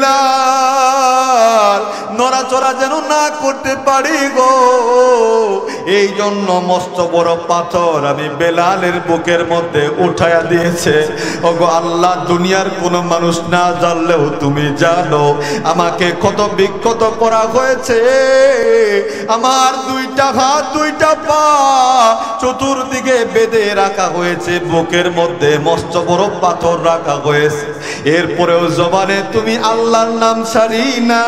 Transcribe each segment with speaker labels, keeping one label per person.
Speaker 1: বেলাল নড়াচড়া যেন না করতে পারি গো, এই জন্য মস্ত বড় পাথর আমি বেলালের বুকের মধ্যে উঠায়া দিয়েছে। ওগো আল্লাহ, দুনিয়ার কোনো মানুষ না জানলেও তুমি জানো আমাকে কত বিক্ষত করা হয়েছে। আমার দুইটা হাত দুইটা পা চতুর্দিকে বেঁধে রাখা হয়েছে, বুকের মধ্যে মস্ত বড় পাথর রাখা হয়েছে। এরপরেও জবানে তুমি আল্লাহর নাম ছাড়ি না,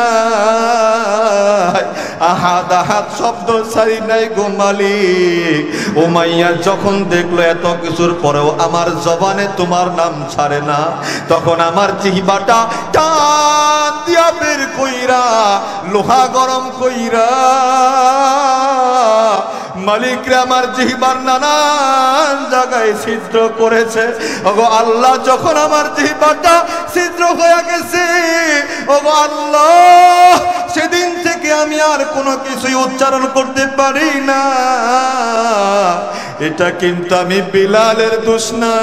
Speaker 1: আহাদ আহাদ শব্দ ছাড়ি নাই গো মালিক। উমাইয়া যখন দেখলো এত কিছুর পরেও আমার জবানে তোমার নাম ছাড়ে না, তখন আমার জিহ্বাটা টান দিয়া বের কইরা লোহা গরম কইরা মালিক রে আমার জিহ্বার নানান জায়গায় ছিদ্র করেছে। ওগো আল্লাহ, যখন আমার জিহ্বাটা ছিদ্র হয়ে গেছে, ওগো আল্লাহ, সেদিন থেকে আমি আর কোনো কিছুই উচ্চারণ করতে পারি না। এটা কিন্তু আমি বিলালের দোষ না,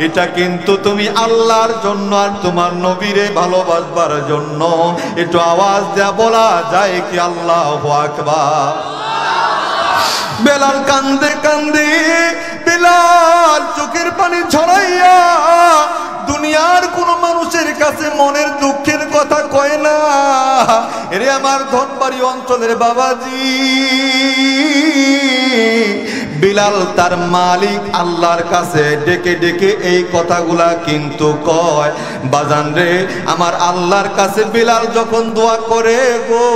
Speaker 1: এটা কিন্তু তুমি আল্লাহর জন্য আর তোমার নবীরে ভালোবাসবার জন্য। একটু আওয়াজ দেয়া বলা যায় কি আল্লাহু আকবার। বেলাল কান্দে কান্দে, বেলাল চোখের পানি ঝরাইয়া দুনিয়ার কোন মানুষের কাছে মনের দুঃখের কথা কয় না। এরে আমার ধনবাড়ি অঞ্চলের বাবাজি, বিলাল তার মালিক আল্লাহর কাছে ডেকে ডেকে এই কথাগুলা কিন্তু কয়। বাজান রে, আমার আল্লাহর কাছে বিলাল যখন দোয়া করে গো,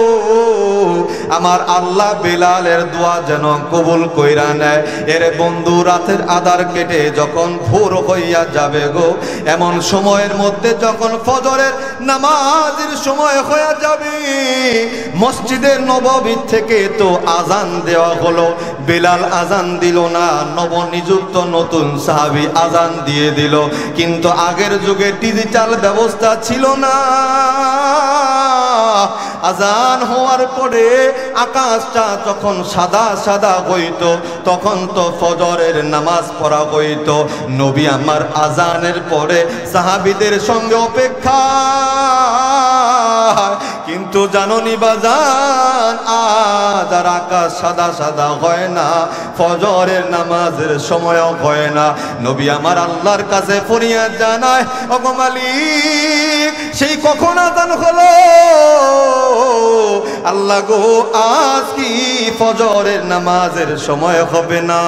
Speaker 1: আমার আল্লাহ বিলালের দোয়া যেন কবুল কইরা নেয়। এরে বন্ধু, রাতের আধার কেটে যখন ভোর হইয়া যাবে গো, এমন সময়ের মধ্যে যখন ফজরের নামাজের সময় হয়ে যাবে, মসজিদে নববী থেকে তো আজান দেওয়া হলো, বিলাল আজান দিল না, নবনিযুক্ত নতুন সাহাবী আজান দিয়ে দিল। কিন্তু আগের যুগে ডিজিটাল ব্যবস্থা ছিল না। আজান হওয়ার পরে আকাশটা যখন সাদা সাদা হইত, তখন তো ফজরের নামাজ পড়া হইত। নবী আমার আজানের পরে সাহাবীদের সঙ্গে অপেক্ষা। কিন্তু জাননি বাজান, আজ আর আকাশ সাদা সাদা হয় না, ফজরের নামাজের সময়ও হয় না। নবী আমার আল্লাহর কাছে ফরিয়াদ জানায়, ওগো মালিক, সেই কখন আজান হলো? আল্লাহ গো, আজ কি ফজরের নামাজের সময় হবে না?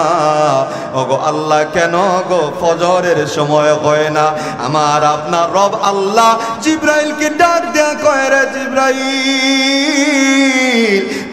Speaker 1: ওগো আল্লাহ, কেন গো ফজরের সময় হয় না? আমার আপনার রব আল্লাহ জিব্রাইলকে ডাক দেয়া কয়, রে জিব্রাইল,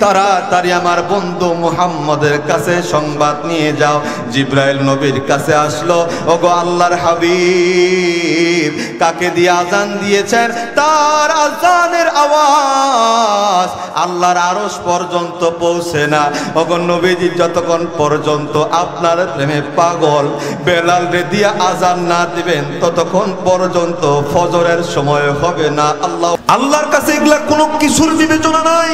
Speaker 1: তাড়াতাড়ি আমার বন্ধু মুহাম্মদের কাছে সংবাদ নিয়ে যাও। জিব্রাইল নবীর কাছে আসলো। ওগো আল্লাহর হাবিব, কাকে দিয়ে আজান দিয়েছেন? তার আজানের আওয়াজ আল্লাহর আরশ পর্যন্ত পৌঁছে না। ওগো নবীজি, যতক্ষণ পর্যন্ত আপনার প্রেমে পাগল বেলাল রে দিয়া আজান না দিবেন, ততক্ষণ পর্যন্ত ফজরের সময় হবে না। আল্লাহর কাছে এগুলা কোনো কিছুর বিবেচনা নাই।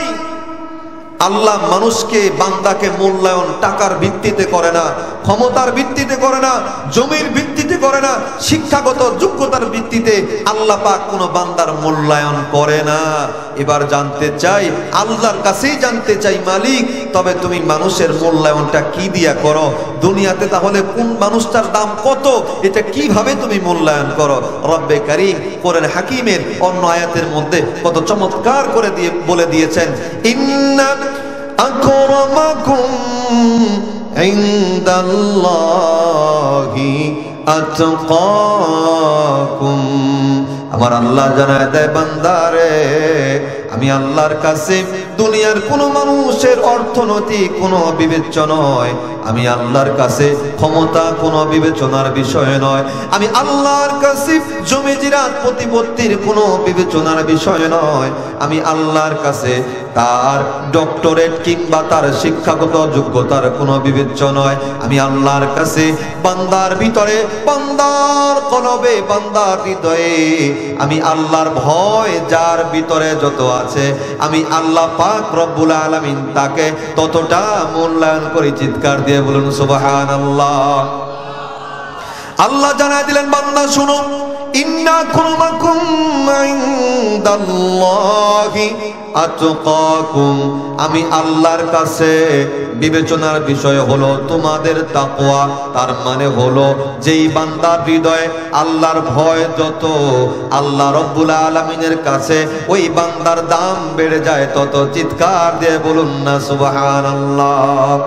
Speaker 1: আল্লাহ মানুষকে, বান্দাকে মূল্যায়ন টাকার ভিত্তিতে করে না, ক্ষমতার ভিত্তিতে করে না, জমির ভিত্তিতে করে না, শিক্ষাগত যোগ্যতার ভিত্তিতে আল্লাহ পাক কোনো বান্দার মূল্যায়ন করে না। এবার জানতে চাই, আল্লাহর কাছেই জানতে চাই, মালিক, তবে তুমি মানুষের মূল্যায়নটা কি দিয়া করো? দুনিয়াতে তাহলে কোন মানুষটার দাম কত, এটা কিভাবে তুমি মূল্যায়ন করো? রব্বে কারীম কোরআন হাকিমের অন্য আয়াতের মধ্যে কত চমৎকার করে বলে দিয়েছেন, ইন্না আকরামাকুম ইনদাল্লাহি আতকাকুম। আমার আল্লাহ জানায় দেয়, বান্দারে, আমি আল্লাহর কাছে দুনিয়ার কোনো মানুষের অর্থনৈতিক কোনো বিবেচনা নয়, আমি আল্লাহর কাছে ক্ষমতা কোনো বিবেচনার বিষয় নয়, আমি আল্লাহর কাছে জমি জিরাত প্রতিপত্তির কোনো বিবেচনার বিষয় নয়, আমি আল্লাহর কাছে তার ডক্টরেট কিংবা তার শিক্ষাগত যোগ্যতার কোনো বিবেচনা নয়। আমি আল্লাহর কাছে বান্দার ভিতরে, বান্দার কলবে, বান্দার হৃদয়ে আমি আল্লাহর ভয় যার ভিতরে যত আছে, আমি আল্লাহ পাক রব্বুল আলামিন তাকে ততটা মূল্যায়ন করি। চিৎকার দিয়ে বলুন সুবহানাল্লাহ। আল্লাহ জানায় দিলেন, বান্দা শুনো, ইন্না আক্রামাকুম ইনদাল্লাহি আতকাকুম, আমি আল্লাহর কাছে বিবেচনার বিষয় হলো তোমাদের তাকওয়া। তার মানে হলো যেই বান্দার হৃদয়ে আল্লাহর ভয় যত, আল্লাহ রব্বুল আলামিনের কাছে ওই বান্দার দাম বেড়ে যায় তত। চিৎকার দিয়ে বলুন না সুবহানাল্লাহ।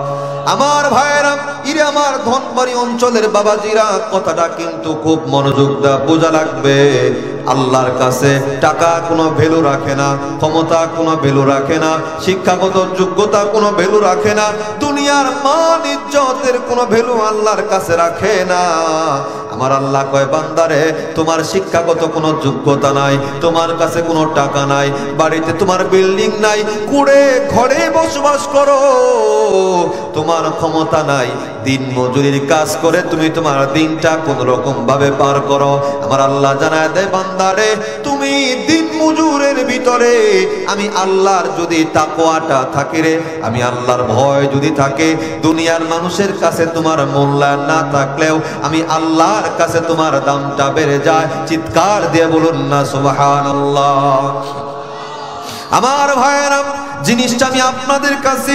Speaker 1: আমার ভাইয়েরা, ইরে আমার ধনবাড়ি অঞ্চলের বাবাজিরা, কথাটা কিন্তু খুব মনোযোগ দিয়ে বোঝা লাগবে। আল্লাহর কাছে টাকা কোনো ভ্যালু রাখে না, ক্ষমতা কোনো ভ্যালু রাখে না, শিক্ষাগত যোগ্যতা কোনো ভ্যালু রাখে না, দুনিয়ার মান ইজ্জতের কোনো ভ্যালু আল্লাহর কাছে রাখে না। আমার আল্লাহ কয় বান্দারে, তোমার শিক্ষাগত কোনো যোগ্যতা নাই, তোমার কাছে কোনো টাকা নাই, বাড়িতে তোমার বিল্ডিং নাই, কুড়ে ঘরে বসবাস করো, তোমার ক্ষমতা নাই, দিন মজুরির কাজ করে তুমি তোমার দিনটা কোন রকম ভাবে পার করো। আমার আল্লাহ জানায় দেয় বান্দারে, তুমি দিন মজুরের ভিতরে আমি আল্লাহর যদি তাকওয়াটা থাকে রে, আমি আল্লাহর ভয় যদি থাকে, দুনিয়ার মানুষের কাছে তোমার মূল্যায়ন না থাকলেও আমি আল্লাহর কাছে তোমার দামটা বেড়ে যায়। চিৎকার দিয়ে বলুন না সুবহানাল্লাহ। আমার ভাইয়েরা, জিনিসটা আমি আপনাদের কাছে,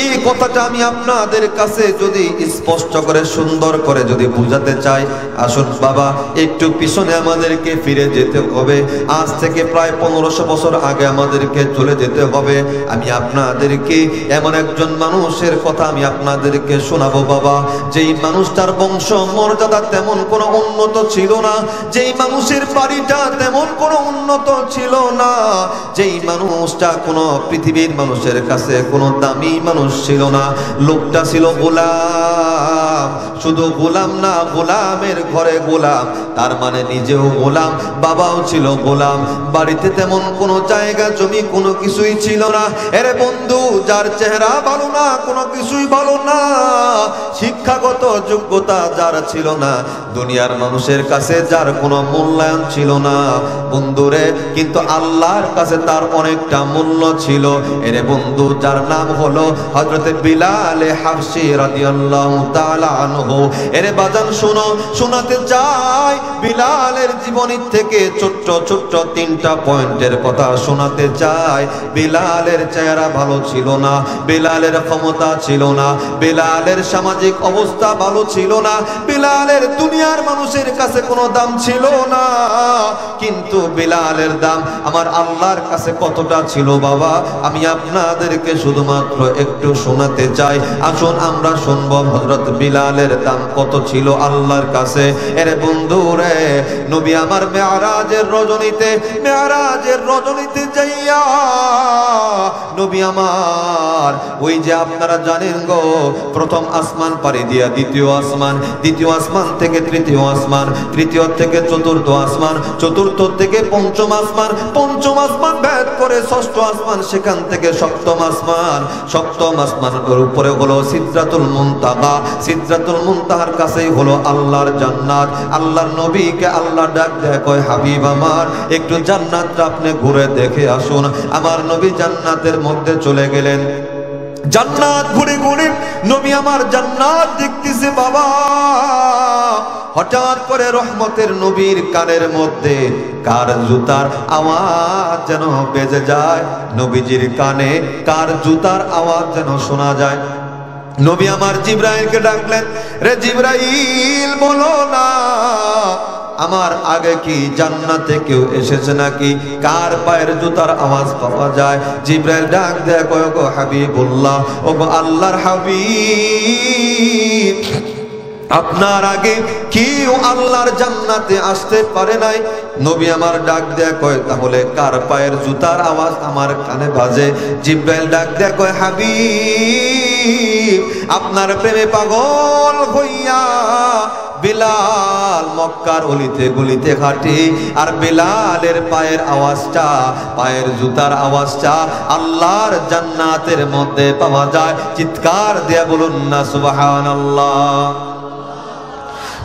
Speaker 1: এই কথাটা আমি আপনাদের কাছে যদি স্পষ্ট করে সুন্দর করে যদি বুঝাতে চাই, আসুন বাবা একটু পিছনে আমাদেরকে ফিরে যেতে হবে। আজ থেকে প্রায় 1500 বছর আগে আমাদেরকে চলে যেতে হবে। আমি আপনাদেরকে এমন একজন মানুষের কথা আমি আপনাদেরকে শোনাবো বাবা, যেই মানুষটার বংশ মর্যাদা তেমন কোনো উন্নত ছিল না, যেই মানুষের বাড়িটা তেমন কোনো উন্নত ছিল না, যেই মানুষটা কোনো পৃথিবীর মানুষের কাছে কোনো দামি মানুষ ছিল না। লোকটা ছিল গোলাম, শুধু গোলাম না, গোলামের ঘরে গোলাম, তার মানে নিজেও গোলাম, বাবাও ছিল গোলাম, বাড়িতে তেমন কোনো জায়গা জমি কোনো কিছুই ছিল না। এরে বন্ধু, যার চেহারা ভালো না, কোনো কিছুই ভালো না, শিক্ষাগত যোগ্যতা যার ছিল না, দুনিয়ার মানুষের কাছে যার কোনো মূল্যায়ন ছিল না বন্ধুরে, কিন্তু আল্লাহর কাছে তার অনেকটা মূল্য ছিল। এরে বন্ধু, যার নাম হলো হযরতে বিলাল হাবশী রাদিয়াল্লাহু তাআলা আনহু। এরে বাজান শোনো, শোনাতে চাই বিলালের জীবনী থেকে ছোট্ট ছোট্ট 3টা পয়েন্টের কথা শোনাতে চাই। বিলালের চেহারা ভালো ছিল না, বিলালের ক্ষমতা ছিল না, বিলালের সামাজিক অবস্থা ভালো ছিল না, বিলালের দুনিয়ার মানুষের কাছে কোনো দাম ছিল না, কিন্তু বিলালের দাম আমার আল্লাহর কাছে কতটা ছিল বাবা, আমি আপনাদেরকে শুধুমাত্র একটু শোনাতে চাই। আসুন আমরা শুনবো হযরত বিলালের দাম কত ছিল আল্লাহর কাছে। এরে বন্ধু রে, নবী আমার মেরাজের রজনীতে যাইয়া নবী আমার ওই যে আপনারা জানেন গো, প্রথম আসমান পাড়ি দিয়া দ্বিতীয় আসমান, দ্বিতীয় আসমান থেকে তৃতীয় আসমান, তৃতীয় থেকে চতুর্থ আসমান, চতুর্থ থেকে পঞ্চম আসমান, পঞ্চম আসমান ভেদ করে ষষ্ঠ আসমান, সেখান থেকে সপ্তম আসমান, সপ্তম আসমানের উপরে হলো সিদরাতুল মুনতাহা, সিদরাতুল মুনতাহার কাছেই হলো আল্লাহর জান্নাত। আল্লাহর নবীকে আল্লাহ ডাক দেয়, কয় হাবিব আমার, একটু জান্নাতটা আপনি ঘুরে দেখে আসুন। আমার নবী জান্নাতের মধ্যে চলে গেলেন, জান্নাত ঘুরে ঘুরে নবী আমার জান্নাত দেখতেছে বাবা। হঠাৎ করে রহমতের নবীর কানের মধ্যে কার জুতার আওয়াজ যেন বেজে যায়, নবীজির কানে কার জুতার আওয়াজ যেন শোনা যায়। নবী আমার জিবরাইলকে ডাকলেন, রে জিবরাইল বলো না, আমার আগে কি জান্নাতে কেউ এসেছে নাকি, কার পায়ের জুতার আওয়াজ পাওয়া যায়? জিবরাইল ডাক দেয়, কয় গো হাবিবুল্লাহ, ও গো আল্লাহর হাবিব, আপনার আগে কেউ আল্লাহর জান্নাতে আসতে পারে নাই। নবী আমার ডাক দেয়া কয়, তাহলে কার পায়ের জুতার আওয়াজ আমার কানে বাজে? জিবরাইল ডাক দেয়া কয়, হাবিব, আপনার প্রেমে পাগল হইয়া বিলাল মক্কার অলিতে গলিতে হাঁটে, আর বিলালের পায়ের আওয়াজটা, পায়ের জুতার আওয়াজটা আল্লাহর জান্নাতের মধ্যে পাওয়া যায়। চিৎকার দেয়া বলুন না সুবহানাল্লাহ।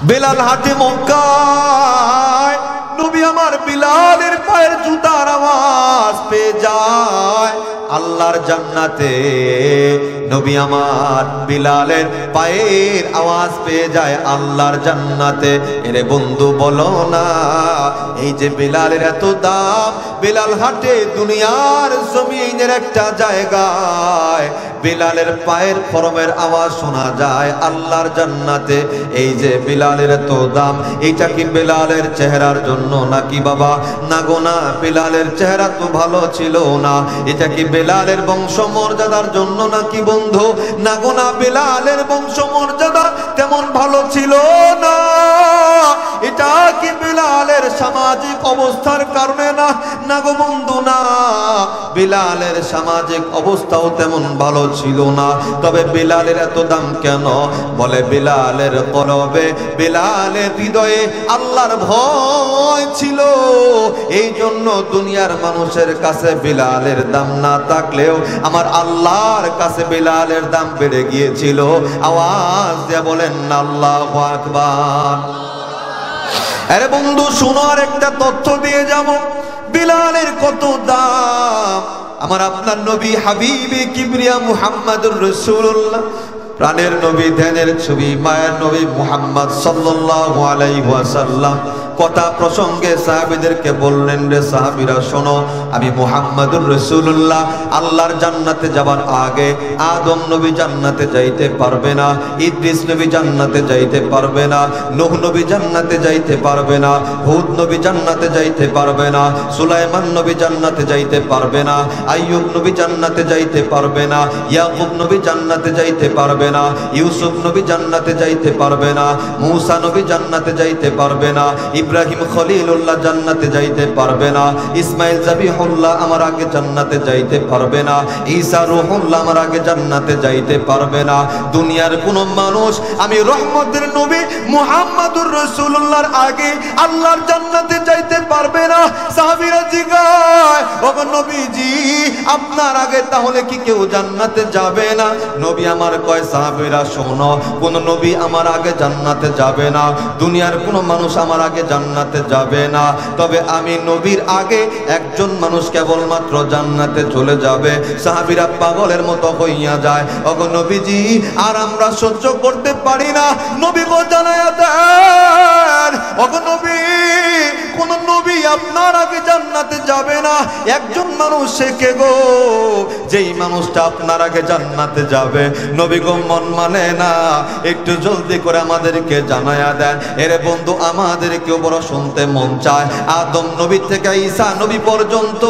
Speaker 1: বিলাল হাঁটে মক্কায়, নবী আমার বিলালের পায়ের জুতার আওয়াজ পেয়ে যায়, আল্লাহর জান্নাতে নবী আমার বিলালের পায়ের আওয়াজ পেয়ে যায় আল্লাহর জান্নাতে। এরে বন্ধু বলো না, এই যে বিলালের এত দাম, বিলাল হাঁটে দুনিয়ার জমিনের একটা জায়গায়, বিলালের পায়ের ফরমের আওয়াজ শোনা যায় আল্লাহর জান্নাতে। এই যে বিলালের এত দাম, এইটা কি বিলালের চেহারার জন্য নাকি বাবা? না গো না, বিলালের চেহারা তো ভালো ছিল না। এটা কি বিলালের বংশমর্যাদার জন্য নাকি বন্ধু? না গো না, বিলালের বংশমর্যাদা তেমন ভালো ছিল না। এটা কি বিলালের সামাজিক অবস্থার কারণে না? না গো বন্ধু না, বিলালের সামাজিক অবস্থাও তেমন ভালো ছিল না। তবে বিলালের এত দাম কেন? বলে বিলালের কলবে, বিলালের হৃদয়ে আল্লাহর ভয় ছিল। এই জন্য দুনিয়ার মানুষের কাছে বিলালের দাম না থাকলেও আমার আল্লাহর কাছে বিলালের দাম বেড়ে গিয়েছিল। আওয়াজ দিয়ে বলেন আল্লাহু আকবার। আরে বন্ধু শোনো, আর একটা তথ্য দিয়ে যাব, বিলালের কত দাম। আমার আপনার নবী হাবিবে কিবরিয়া মুহাম্মাদুর রাসূলুল্লাহ, প্রাণের নবী, ধ্যানের ছবি, মায়ের নবী মুহাম্মদ সাল্লাল্লাহু আলাইহি ওয়াসাল্লাম কথা প্রসঙ্গে সাহাবীদেরকে বললেন, রে সাহাবীরা শোনো, আমি মুহাম্মাদুর রাসূলুল্লাহ আল্লাহর জান্নাতে যাবার আগে আদম নবী জান্নাতে যাইতে পারবে না, ইদ্রিস নবী জান্নাতে যাইতে পারবে না, নূহ নবী জান্নাতে যাইতে পারবে না, হুদ নবী জান্নাতে যাইতে পারবে না, সুলাইমান নবী জান্নাতে যাইতে পারবে না, আইয়ুব নবী জান্নাতে যাইতে পারবে না, ইয়াকুব নবী জান্নাতে যাইতে পারবে না, ইউসুফ নবী জান্নাতে যাইতে পারবে না, মূসা নবী জান্নাতে যাইতে পারবে না, ইব্রাহিম খলিলুল্লাহ জান্নাতে যাইতে পারবে না, ইসমাইল জাবিহুল্লাহ আমার আগে জান্নাতে যাইতে পারবে না, ঈসা রূহুল্লাহ আমার আগে জান্নাতে যাইতে পারবে না। দুনিয়ার কোন মানুষ আমি রহমতের নবী মুহাম্মাদুর রাসূলুল্লাহর আগে আল্লাহর জান্নাতে যাইতে পারবে না। সাহাবীরা জিজ্ঞাসা, ওগো নবীজি আপনার আগে তাহলে কি কেউ জান্নাতে যাবে না? নবী আমার কয়, সাহাবীরা শোনো, কোন নবী আমার আগে জান্নাতে যাবে না, দুনিয়ার কোন মানুষ আমার আগে জান্নাতে যাবে না। তবে আমি নবীর আগে একজন মানুষ কেবলমাত্র জান্নাতে চলে যাবে। সাহাবীরা পাগলের মতো হইয়া যায়, ওগো নবীজি আর আমরা সহ্য করতে পারি না, নবী গো জানায়া দেন, ওগো নবী কোন নবী আপনার আগে জান্নাতে যাবে না। একজন মানুষ সে কে গো, যেই মানুষটা আপনার আগে জান্নাতে যাবে। নবী গো মন মানে না, একটু জলদি করে আমাদেরকে জানায়া দেন। এরে বন্ধু আমাদেরকেও বড় শুনতে মন চায়। আদম নবী থেকে ঈসা নবী পর্যন্ত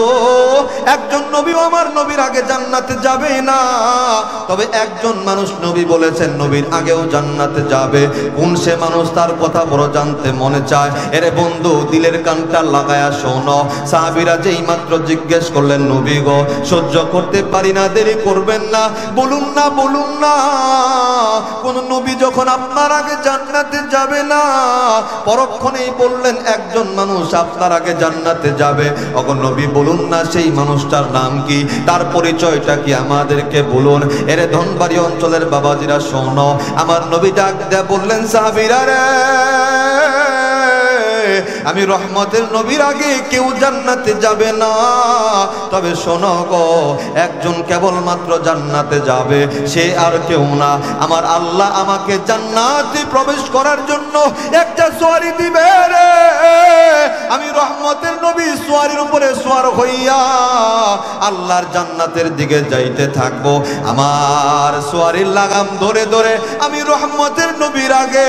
Speaker 1: একজন নবীও আমার নবীর আগে জান্নাতে যাবে না। তবে একজন মানুষ নবী বলেছেন নবীর আগেও জান্নাতে যাবে। কোন সে মানুষ, তার কথা বড় জানতে মনে চায়। এরে বন্ধু দিলের কানটা লাগায়া শোনো। সাহাবীরা যেই মাত্র জিজ্ঞেস করলেন, নবী গো সহ্য করতে পারি না, দেরি করবেন না, বলুন না বলুন না, কোন নবী যখন আপনার আগে জান্নাতে যাবে না, পরক্ষণেই বললেন একজন মানুষ আপনার আগে জান্নাতে যাবে। ওগো নবী বলুন না সেই মানুষটার নাম কি, তার পরিচয়টা কি আমাদেরকে বলুন। এরে ধনবাড়ি অঞ্চলের বাবাজিরা শোনো, আমার নবী ডাক দেয়া বললেন, সাহাবীরা রে আমি রহমতের নবীর আগে কেউ জান্নাতে যাবে না। তবে শোনো গো, একজন কেবলমাত্র জান্নাতে যাবে, সে আর কেউ না, আমার আল্লাহ আমাকে জান্নাতে প্রবেশ করার জন্য একটা সোয়ারি দিবে রে। আমি রহমতের নবী সোয়ারির উপরে সোয়ার হইয়া আল্লাহর জান্নাতের দিকে যাইতে থাকবো। আমার সোয়ারির লাগাম ধরে ধরে আমি রহমতের নবীর আগে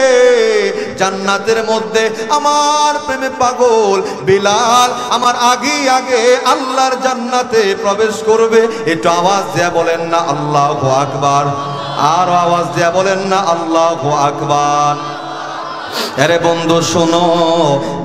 Speaker 1: জান্নাতের মধ্যে আমার প্রেমে পাগল বিলাল আমার আগে আগে আল্লাহর জান্নাতে প্রবেশ করবে। একটু আওয়াজ দেয়া বলেন না আল্লাহু আকবার, আর আওয়াজ দেয়া বলেন না আল্লাহু আকবার। আরে বন্ধু শোনো,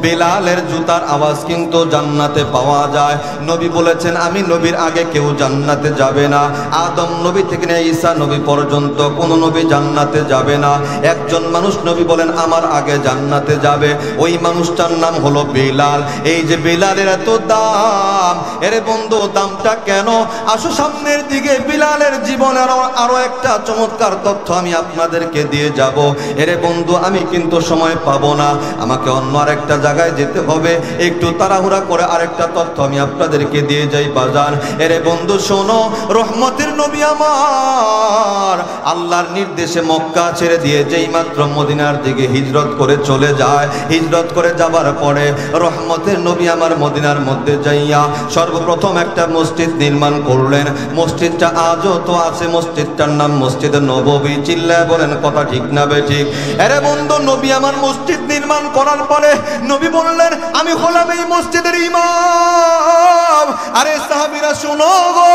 Speaker 1: বিলালের জুতার আওয়াজ কিন্তু জান্নাতে পাওয়া যায়। নবী বলেছেন আমি নবীর আগে কেউ জান্নাতে যাবে না। আদম নবী থেকে নিয়ে ঈসা নবী পর্যন্ত কোন নবী জান্নাতে যাবে না। একজন মানুষ নবী বলেন আমার আগে জান্নাতে যাবে, ওই মানুষটার নাম হলো বিলাল। এই যে বিলালের এত দাম, এরে বন্ধু দামটা কেন? আসো সামনের দিকে বিলালের জীবনের আরো একটা চমৎকার তথ্য আমি আপনাদেরকে দিয়ে যাব। এরে বন্ধু আমি কিন্তু সময় সময় পাবো না, আমাকে অন্য আরেকটা জায়গায় যেতে হবে। একটু তাড়াহুড়া করে আরেকটা তথ্য আমি আপনাদেরকে দিয়ে যাই বাজার। এরে বন্ধু শোনো, রহমতের নবী আমার আল্লাহর নির্দেশে মক্কা ছেড়ে দিয়ে যেই মাত্র মদিনার দিকে হিজরত করে চলে যায়, হিজরত করে যাবার পরে রহমতের নবী আমার মদিনার মধ্যে যাইয়া সর্বপ্রথম একটা মসজিদ নির্মাণ করলেন। মসজিদটা আজও তো আছে, মসজিদটার নাম মসজিদে নববী। চিল্লায় বলেন কথা ঠিক না বেঠিক? আরে বন্ধু, নবী আমার মসজিদ নির্মাণ করার পরে নবী বললেন আমি হলাম এই মসজিদের ইমাম। আরে সাহাবীরা শোনো গো,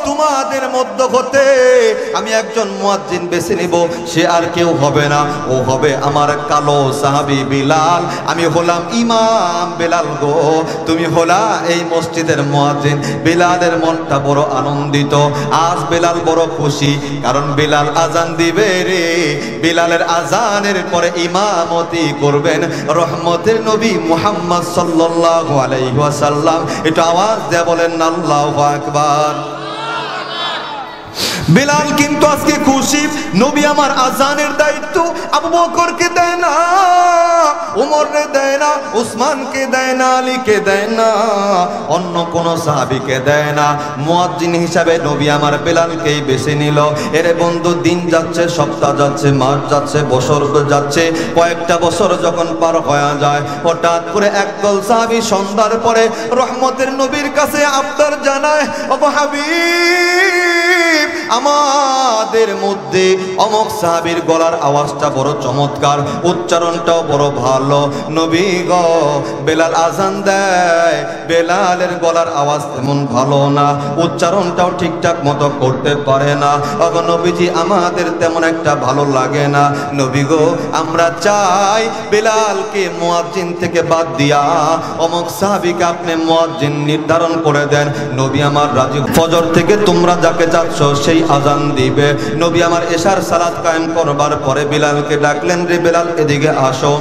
Speaker 1: তোমাদের মধ্য হতে আমি একজন মুয়াজ্জিন বেছে নিব, সে আর কেউ হবে না, ও হবে আমার কালো সাহাবী বিলাল। আমি হলাম ইমাম বেলাল গো, তুমি হলা এই মসজিদের মুয়াজ্জিন। বিলালের মনটা বড় আনন্দিত, আজ বেলাল বড় খুশি, কারণ বেলাল আজান দিবে রে। বিলালের আজানের পরে ইমামতি করবেন রহমতের নবী মুহাম্মদ সাল্লাল্লাহু আলাইহি ওয়াসাল্লাম। এটা আওয়াজ দিয়ে বলেন আল্লাহু আকবার। বিলাল কিন্তু আজকে খুশি। নবী আমার আজানের দায়িত্ব আবু বকরকে দেয় না, উমরকে দেয় না, উসমানকে দেয় না, আলীকে দেয় না, অন্য কোন সাহাবীকে দেয় না। মুয়াজ্জিন হিসাবে নবী আমার বেলালকেই বেছে নিল। এরে বন্ধু, দিন যাচ্ছে, সপ্তাহ যাচ্ছে, মাস যাচ্ছে, বছর যাচ্ছে। কয়েকটা বছর যখন পার হয়ে যায়, হঠাৎ করে একদল সাহাবী সন্ধ্যার পরে রহমতের নবীর কাছে আবদার জানায়, ওগো হাবিব, আমাদের মধ্যে অমুক সাহাবীর গলার আওয়াজটা বড় চমৎকার, উচ্চারণটাও বড় ভালো। নবী গো, বেলাল আজান দেয়, বেলালের গলার আওয়াজ তেমন ভালো না, উচ্চারণটাও ঠিকঠাক মতো করতে পারে না। ওগো নবীজি, আমাদের তেমন একটা ভালো লাগে না। নবী গো, আমরা চাই বেলালকে মুয়াজ্জিন থেকে বাদ দিয়া অমুক সাহাবীকে আপনি মুয়াজ্জিন নির্ধারণ করে দেন। নবী আমার রাজি। ফজর থেকে তোমরা যাকে চাচ্ছ সেই আজান দিবে। নবী আমার এশার সালাত কায়েম করবার পরে বিলালকে ডাকলেন, রে বেলাল এদিকে আসো।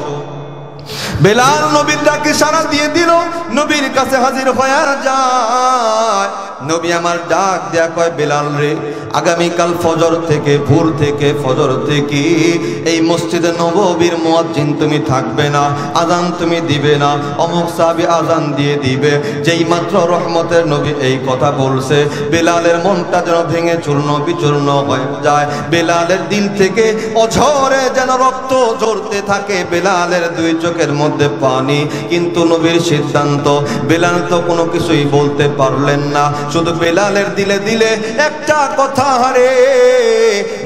Speaker 1: বেলাল নবীর ডাকে সাড়া দিয়ে দিল, নবীর কাছে হাজির হয়ে যায়। নবী আমার ডাক দেয়া কয়, বেলাল রে, আগামীকাল ফজর থেকে, ভোর থেকে, ফজর থেকে এই মসজিদে নববীর মুয়াজ্জিন তুমি থাকবে না, আজান তুমি দিবে না, অমুক সাহাবী আজান দিয়ে দিবে। যেই মাত্র রহমতের নবী এই কথা বলছে, বেলালের মনটা যেন ভেঙে চূর্ণ বিচূর্ণ হয়ে যায়। বেলালের দিল থেকে অঝরে যেন রক্ত ঝরতে থাকে, বেলালের দুই চোখের মধ্যে পানি। কিন্তু নবীর সিদ্ধান্ত, বেলাল তো কোনো কিছুই বলতে পারলেন না, শুধু বেলালের দিলে দিলে একটা কথা, হারে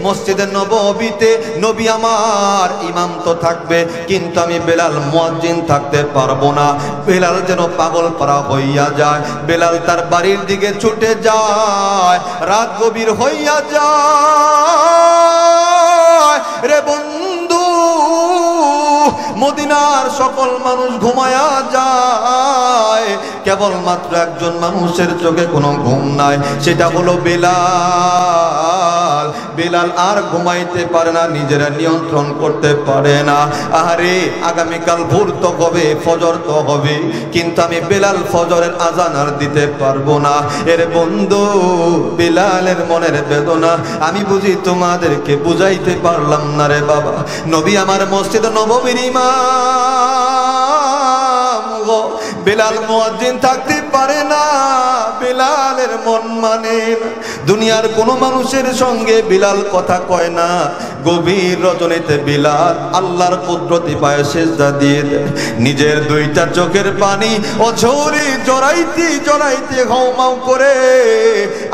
Speaker 1: মসজিদের নববীতে নবী আমার ইমাম তো থাকবে, কিন্তু আমি বেলাল মুয়াজ্জিন থাকতে পারবো না। বেলাল যেন পাগল পারা হইয়া যায়। বেলাল তার বাড়ির দিকে ছুটে যায়, রাত গভীর হইয়া যায়। রে বন্ধু, মদিনার সকল মানুষ ঘুমায়া যায়, কেবলমাত্র একজন মানুষের চোখে কোনো ঘুম নাই, সেটা হলো বেলাল। বেলাল আর ঘুমাইতে পারে না, নিজেরা নিয়ন্ত্রণ করতে পারে না। আরে আগামীকাল ভোর তো হবে, ফজর তো হবে, কিন্তু আমি বেলাল ফজরের আজান আর দিতে পারবো না। এর বন্ধু, বেলালের মনের বেদনা আমি বুঝি তোমাদেরকে বুঝাইতে পারলাম না রে বাবা। নবী আমার মসজিদ নববীর ইমাম গো, বেলাল মুয়াজ্জিন থাকতে পারে না, বেলালের মন মানে না। দুনিয়ার কোনো মানুষের সঙ্গে বিলাল কথা কয় না। গভীর রজনীতে বিলাল আল্লাহর কুদরতি পায়ে সিজদা দিয়ে দেয়, নিজের দুইটা চোখের পানি অঝরে জড়াইতে জড়াইতে ঘাউমাউ করে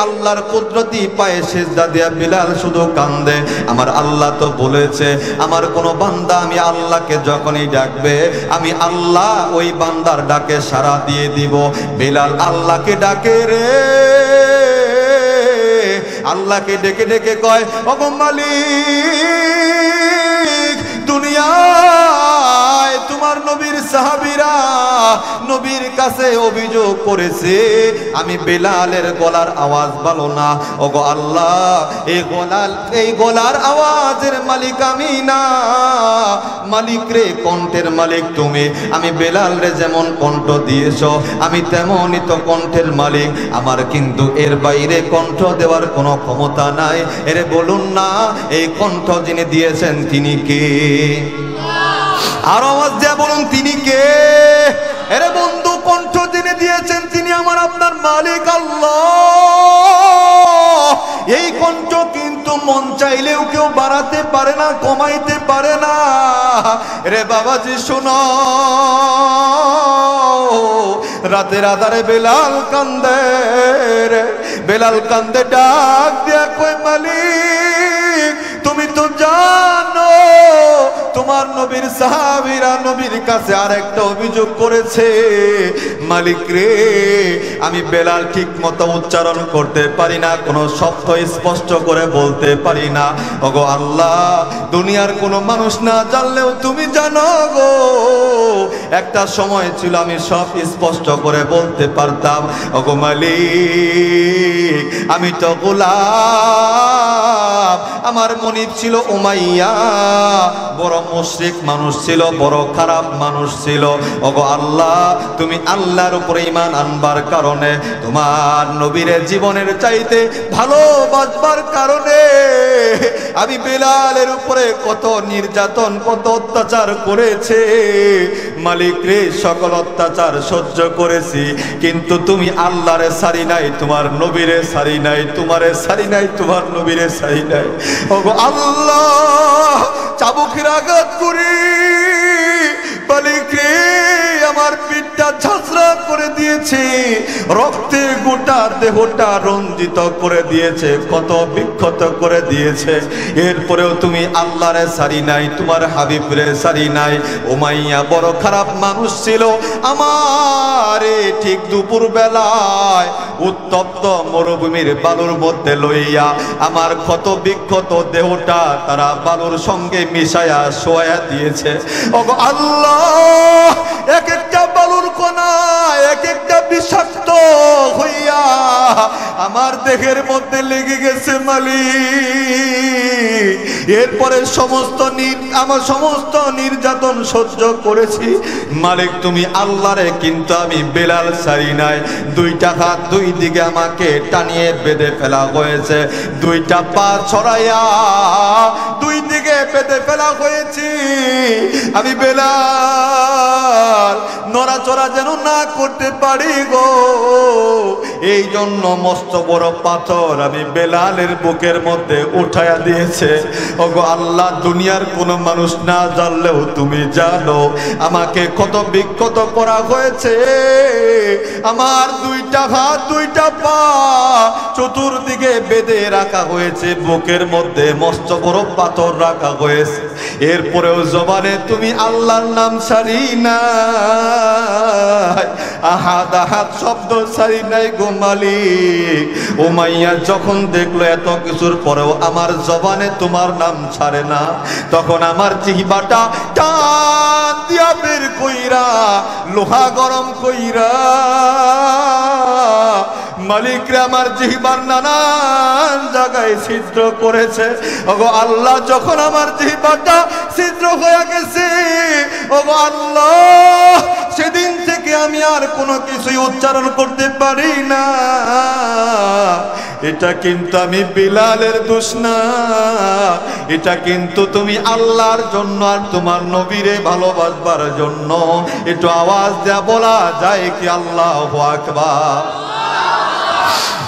Speaker 1: আল্লাহর কুদরতি পায়ে সিজদা দিয়া বিলাল শুধু কান্দে। আমার আল্লাহ তো বলেছে, আমার কোনো বান্দা আমি আল্লাহকে যখনই ডাকবে, আমি আল্লাহ ওই বান্দার ডাকে সাড়া দিয়ে দিব। বিলাল আল্লাহকে ডাকে রে, আল্লাহকে ডেকে ডেকে কয়, ওগো মালিক, দুনিয়ায় তোমার নবীর সাহাবীরা নবীর কাছে অভিযোগ করেছে আমি বেলালের গলার আওয়াজ ভালো না। ওগো আল্লাহ, এই গলার আওয়াজের মালিক আমি না, মালিক রে, কণ্ঠের মালিক তুমি। আমি বেলাল রে যেমন কণ্ঠ দিয়েছ, আমি তেমনই তো কণ্ঠের মালিক, আমার কিন্তু এর বাইরে কণ্ঠ দেওয়ার কোনো ক্ষমতা নাই। এরে বলুন না, এই কণ্ঠ যিনি দিয়েছেন তিনি কে? আর আওয়াজ দিয়ে বলুন তিনি কে? এরে বন্ধু, কণ্ঠ যিনি দিয়েছেন তিনি আমার আপনার মালিক আল্লাহ। এই কণ্ঠ কিন্তু মন চাইলেও কেউ বাড়াতে পারে না, কমাইতে পারে না। রে বাবাজি শোনো, রাতের আধারে বেলাল কান্দে রে, বেলাল কান্দে, ডাক দিয়া কই মালিক তুমি তো জানো তোমার নবীর সাহাবীরা নবীর কাছে আরেকটা অভিযোগ করেছে। মালিক রে, আমি বেলাল ঠিক মতো উচ্চারণ করতে পারি না, কোনো শব্দ স্পষ্ট করে বলতে পারি না। ওগো আল্লাহ, দুনিয়ার কোনো মানুষ না জানলেও তুমি জানো গো। একটা সময় ছিল আমি সব স্পষ্ট করে বলতে পারতাম। ওগো মালিক, আমি তো গোলাম। আমার মনিব ছিল উমাইয়া, বড় মুশরিক মানুষ ছিল, বড় খারাপ মানুষ ছিল। ওগো আল্লাহ, তুমি আল্লাহর উপরে ঈমান আনবার কারণে, তোমার নবীর জীবনের চাইতে ভালোবাসবার কারণে আমি বেলালের উপরে কত নির্যাতন, কত অত্যাচার করেছে। মালিক রে, সকল অত্যাচার সহ্য করেছি, কিন্তু তুমি আল্লাহরে সারি নাই, তোমার নবীরে সারি নাই, তোমারে সারি নাই, তোমার নবীরে সারি নাই। ওগো আল্লাহ, চাবুকের আঘাত করি মালিক রে, আমার পিঠটা ঝাঁঝরা করে দিয়েছে, রক্তে গোটা দেহটা রঞ্জিত করে দিয়েছে, কত বিক্ষত করে দিয়েছে। এরপরেও তুমি আল্লাহরে সারি নাই, তোমার হাবিবরে সারি নাই। উমাইয়া বড় খারাপ মানুষ ছিল। আমারে ঠিক দুপুর বেলায় উত্তপ্ত মরুভূমির বালুর মধ্যে লইয়া আমার ক্ষত বিক্ষত দেহটা তারা বালুর সঙ্গে মিশায়া শোয়া দিয়েছে। ওগো আল্লাহ, এক একটা বালুর কণা এক একটা বিষাক্ত হইয়া আমার দেহের মধ্যে লেগে গেছে মালিক। এরপরে আমার সমস্ত নির্যাতন সহ্য করেছি মালিক, তুমি আল্লাহরে কিন্তু আমি বেলাল সারি নাই। দুইটা হাত দুই দিকে আমাকে টানিয়ে বেঁধে ফেলা হয়েছে, দুইটা পা ছড়াইয়া দুই দিকে বেঁধে ফেলা হয়েছে। আমি বেলাল নড়াচড়া যেন না করতে পারি গো, এই জন্য মস্ত বড় পাথর আমি বেলালের বুকের মধ্যে উঠাইয়া দিয়েছে। ওগো আল্লাহ, দুনিয়ার কোনো মানুষ না জানলেও তুমি জানো আমাকে কত বিক্ষত করা হয়েছে। আমার দুইটা হাত দুইটা পা চতুর্দিকে বেঁধে রাখা হয়েছে, বুকের মধ্যে মস্ত বড় পাথর রাখা হয়েছে। এরপরেও জবানে তুমি আল্লাহর নাম সারি নাই, আহাদ আহাদ শব্দ সারি নাই গো মালিক। উমাইয়া যখন দেখলো এত কিছুর পরেও আমার জবানে তোমার নাম ছাড়ে না, তখন আমার জিহ্বাটা টান দিয়া বের কইরা লোহা গরম কইরা মালিক রে আমার জিহ্বার নানান জায়গায় ছিদ্র করেছে। ওগো আল্লাহ, যখন আমার জিহ্বাটা ছিদ্র হয়ে গেছে, ওগো আল্লাহ, সেদিন থেকে আমি আর কোনো কিছুই উচ্চারণ করতে পারি না। এটা কিন্তু আমি বিলালের দোষ না, এটা কিন্তু তুমি আল্লাহর জন্য আর তোমার নবীরে ভালোবাসবার জন্য। একটু আওয়াজ দেয়া বলা যায় কি আল্লাহু আকবার?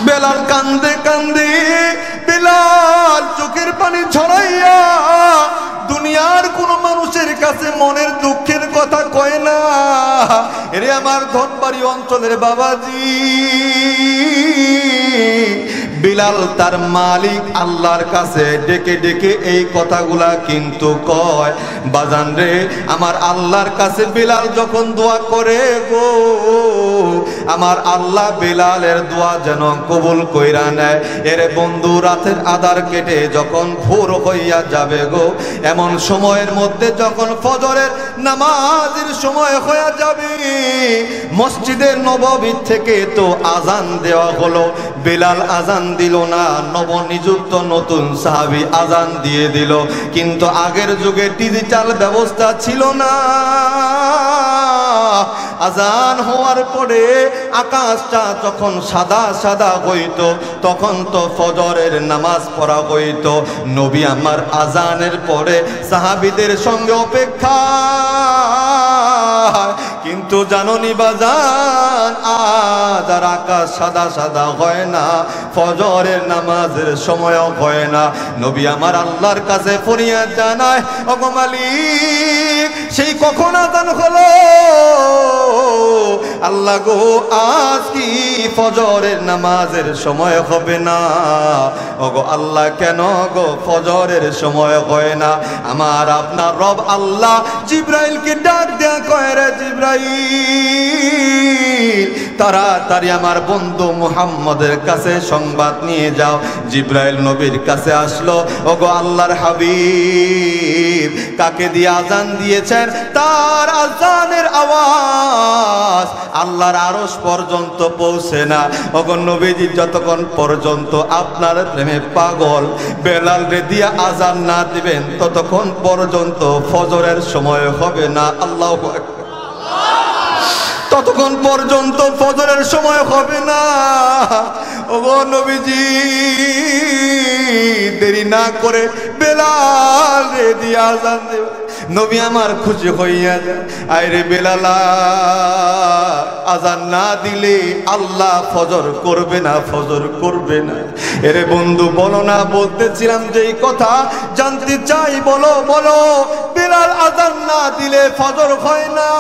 Speaker 1: বেলাল কান্দে কান্দে, বেলাল চোখের পানি ছড়াইয়া দুনিয়ার কোন মানুষের কাছে মনের দুঃখের কথা কয় না। এরে আমার ধনবাড়ি অঞ্চলের বাবাজি, বিলাল তার মালিক আল্লাহর কাছে ডেকে ডেকে এই কথাগুলা কিন্তু কয়। বাজান রে, আমার আল্লাহর কাছে বিলাল যখন দোয়া করে গো, আমার আল্লাহ বিলালের দোয়া যেন কবুল কইরা নেয়। এরে বন্ধু, রাতের আধার কেটে যখন ভোর হইয়া যাবে গো, এমন সময়ের মধ্যে যখন ফজরের নামাজের সময় হয়ে যাবে, মসজিদের নববী থেকে তো আজান দেওয়া হলো, বিলাল আজান দিল না, নবনিযুক্ত নতুন সাহাবী আজান দিয়ে দিল। কিন্তু আগের যুগে ডিজিটাল ব্যবস্থা ছিল না, আজান হওয়ার পরে আকাশটা যখন সাদা সাদা হইতো তখন তো ফজরের নামাজ পড়া হইতো। নবী আমার আজানের পরে সাহাবীদের সঙ্গে অপেক্ষা, কিন্তু জাননি বাজান আজ আর আকাশ সাদা সাদা হয় না, ফজরের নামাজের সময়ও হয় না। নবী আমার আল্লাহর কাছে ফরিয়াদ জানায়, ওগো মালিক সেই কখন আজান হলো, আল্লাহ গো আজ কি ফজরের নামাজের সময় হবে না? ওগো আল্লাহ কেন গো ফজরের সময় হয় না? আমার আপনার রব আল্লাহ জিবরাইলকে ডাক দেয়া কয়, রে জিবরাইল তাড়াতাড়ি আমার বন্ধু মুহাম্মদের কাছে সংবাদ নিয়ে যাও। জিবরাইল নবীর কাছে আসলো, ওগো আল্লাহর হাবিব কাকে দিয়ে আজান দিয়েছেন? তার আজানের আওয়াজ আল্লাহর আরশ পর্যন্ত পৌঁছে না। ওগো নবীজি যতক্ষণ পর্যন্ত আপনার প্রেমে পাগল বেলাল রে দিয়া আজান না দিবেন ততক্ষণ পর্যন্ত ফজরের সময় হবে না। আল্লাহু আকবার। ততক্ষণ পর্যন্ত ফজরের সময় হবে না। ওগো নবীজি দেরি না করে বেলাল রে দিয়া আজান দিবেন। নবী আমার খুশি হইয়া যায়, আইরে বেলাল আজান না দিলে আল্লাহ ফজর করবে না, ফজর করবে না। এরে বন্ধু বলো না, বলতেছিলাম যেই কথা জানতে চাই, বলো বলো বেলাল আজান না দিলে ফজর হয় না।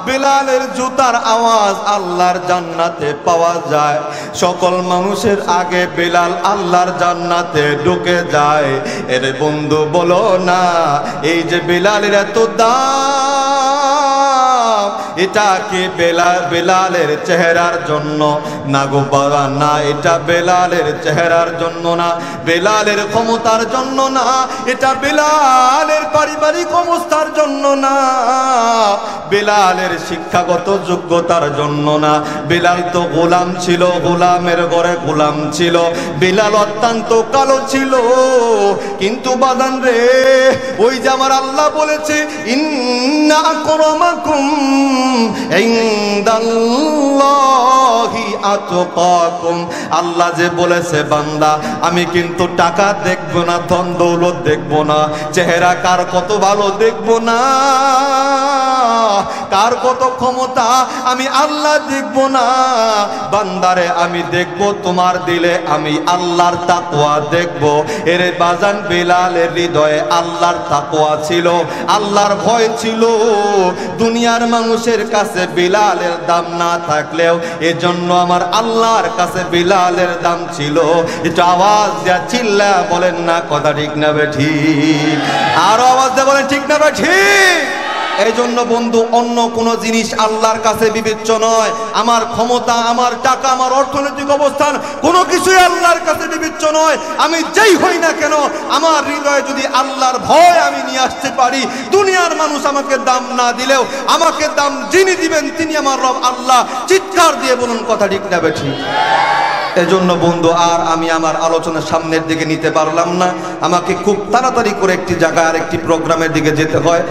Speaker 1: বেলালের জুতার আওয়াজ আল্লাহর জান্নাতে পাওয়া যায়। সকল মানুষের আগে বেলাল আল্লাহর জান্নাতে ঢুকে যায়। এরে বন্ধু বলো না, এই যে বেলালের এত দাম, এটা কি বেলালের চেহারার জন্য না গো বাবা? না, এটা বেলালের চেহারার জন্য না, বেলালের ক্ষমতার জন্য না, এটা বেলালের পারিবারিক অবস্থার জন্য না, বেলালের শিক্ষাগত যোগ্যতার জন্য না। বেলাল তো গোলাম ছিল, গোলামের ঘরে গোলাম ছিল। বেলাল অত্যন্ত কালো ছিল, কিন্তু বাদান রে ওই যে আমার আল্লাহ বলেছে, ইন্না আকরামাকুম ইনদাল্লাহি আতকাকুম। আল্লাহ যে বলেছে বান্দা আমি কিন্তু টাকা দেখব না, ধন দৌলত দেখব না, চেহারা কার কত ভালো দেখব না, কার কত ক্ষমতা আমি আল্লাহ দেখব না। বান্দারে আমি দেখব তোমার দিলে আমি আল্লাহর তাকওয়া দেখব। এরে বাজান বেলালের হৃদয়ে আল্লাহর তাকওয়া ছিল, আল্লাহর ভয় ছিল। দুনিয়ার মানুষের কাছে বেলালের দাম না থাকলেও এজন্য আমার আল্লাহর কাছে বেলালের দাম ছিল। এটা আওয়াজ দিয়া চিল্লা বলেন না কথা ঠিক না বেঠিক? আরো আওয়াজ দিয়ে বলেন ঠিক না বেঠিক? এই জন্য বন্ধু অন্য কোনো জিনিস আল্লাহর কাছে বিবেচ্য নয়। আমার ক্ষমতা, আমার টাকা, আমার অর্থনৈতিক অবস্থান কোনো কিছুই আল্লাহর কাছে বিবেচ্য নয়। আমি যেই হই না কেন আমার হৃদয়ে যদি আল্লাহর ভয় আমি নিয়ে আসতে পারি, দুনিয়ার মানুষ আমাকে দাম না দিলেও আমাকে দাম যিনি দিবেন তিনি আমার রব আল্লাহ। চিৎকার দিয়ে বলুন কথা ঠিক না বেঠিক? এজন্য বন্ধু আর আমি আমার আলোচনা সামনের দিকে নিতে পারলাম না, আমাকে খুব তাড়াতাড়ি করে একটি জায়গায় আর একটি প্রোগ্রামের দিকে যেতে হয়।